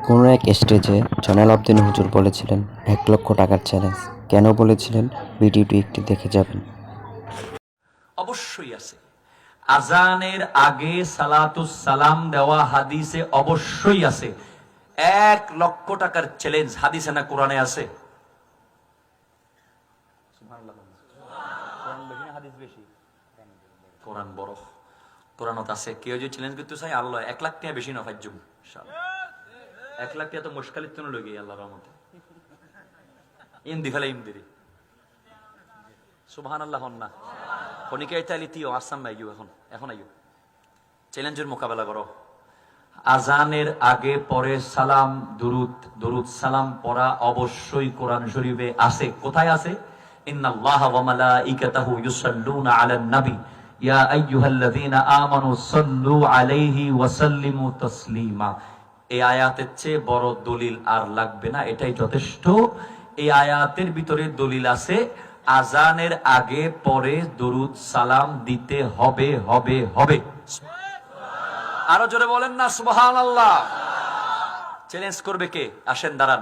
কোনো এক স্টেজে জয়নাল আবদিন হুজুর বলেছিলেন ১,০০,০০০ টাকার চ্যালেঞ্জ। কেন বলেছিলেন ভিডিওটি একটি দেখে যাবেন। অবশ্যই আছে। আজানের আগে সালাতুস সালাম দেওয়া হাদিসে অবশ্যই আছে। ১,০০,০০০ টাকার চ্যালেঞ্জ হাদিসে না কোরআনে আছে? কোরআন বড়, কোরআনত আছে। কেউ যে চ্যালেঞ্জ করতে চাই আল্লাহ ১,০০,০০০ টাকা বেশি না ফাইজুম ১,০০,০০০ টাকা তো মুশকিলের জন্য লই গিয়ে আল্লাহর রহমতে ইমদি ফেলে ইমদিরি সুবহানাল্লাহ হন না খনিকে তাইলি তিও আসাম আইয়ু এখন আইয়ু চ্যালেঞ্জের মোকাবেলা করো। আজানের আগে পরে সালাম দরুদ সালাম পড়া অবশ্যই কোরআন শরীফে আছে। কোথায় আছে? ইন্নাল্লাহা ওয়া মালাইকাতাহু ইউসাল্লুনা আলান নবী ইয়া আইয়ুহাল্লাযীনা আমানু সাল্লু আলাইহি ওয়া সাল্লিমু তাসলিমা। এই আয়াতের চেয়ে বড় দলিল আর লাগবে না, এটাই যথেষ্ট। এই আয়াতের ভিতরে দলিল আছে আজানের আগে পরে দরুদ সালাম দিতে হবে হবে হবে। আরো জোরে বলেন না সুবহানাল্লাহ। চ্যালেঞ্জ করবে কে? আসেন দাঁড়ান।